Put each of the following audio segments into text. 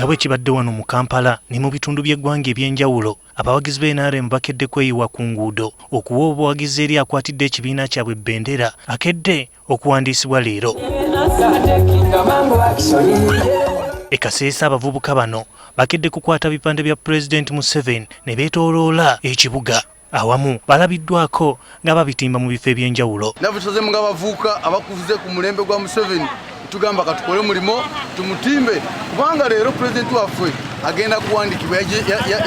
nga bwe kibadde wano mu Kampala ne mu bitundu by'eggwanga ebyenjawulo abawagizi b'NRM bakedde kweyiwa ku nguudo okuwa obuwagizi eri akwatidde ekibiina kyabwe ebbendera akedde okuwandiisibwa leero. Ekaseesa abavubuka bano bakedde kukwata bipande bya Pulezidenti Museveni ne beetooloola ekibuga awamu balabiddwako nga babitimba mu bifo ebyenjawulo. Nabusoze nga bavuuka abakuvuze ku mulembe gwa Museveni tugamba katukole mulimo tumutimbe kubanga leero Pulezidenti waffe agenda kuwandikibwa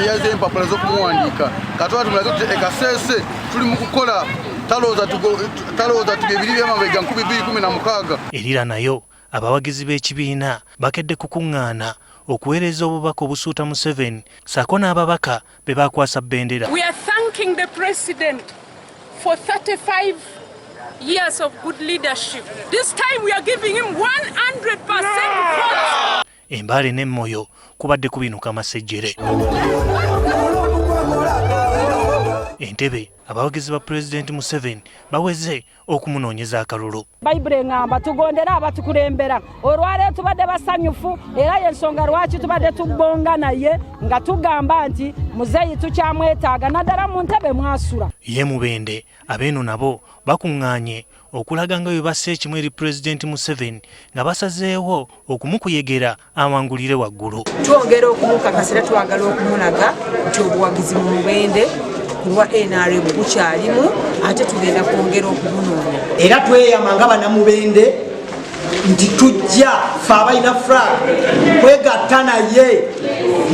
yaze empapula z'okumuwandiika katwala tumulaze tuti ekaseese tuli mu kukola talooza tugebiri by'amabega 2016. Erira nayo abawagizi b'ekibiina bakedde kukuŋŋaana okuweereza obubaka obusuuta Museveni ssaako n'ababaka be bakwasa bbendera. We are thanking the President for 35 years of good leadership. This time we are giving him 100% vote. Embale ne Moyo kubadde kubinuka masejjere. Entebe abawagizi ba Pulezidenti Museveni baweze okumunoonyeza akalulu. Bayibuli ngamba tugondera abatukulembera olwaleero tubadde basanyufu era y'ensonga lwaki tubadde tubbonga naye nga tugamba nti muzeeyi tukyamwetaaga naddala mu ntebe mwasula. Ye Mubende abeeno nabo bakuŋŋaanye okulaga nga bwe basse ekimu eri Pulezidenti Museveni nga basazeewo okumukuyegera awangulire waggulu. Twongera okumukakasira twagala okumulaga nti obuwagizi mu Mubende kuwa NRM bukyalimu ate tugenda kwongera okumunoonya. Era tweyama nga bannamubende nti tujja ffe abalina flag kwegatta naye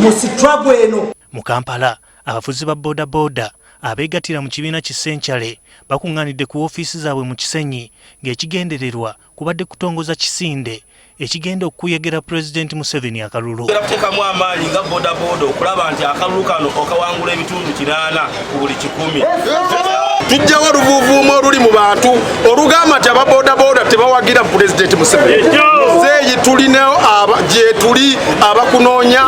mu struggle eno. Mu Kampala abavuzi ba boda boda abeegattira mu kibiina kisenkyale bakuŋŋaanidde ku woofiisi zaabwe mu Kisenyi ng'ekigendererwa kubadde kutongoza kisinde ekigenda okuyegera Pulezidenti Museveni akalulu. Tekamu amaanyi nga boda boda okulaba nti akalulu kano okawangula ebitundu 8 ku buli 100. Tujjawo oluvuuvuumu oluli mu bantu olugamba nti ababoda boda tebawagira Pulezidenti Museveni. Zeeyi tulinayo gye tuli abakunoonya.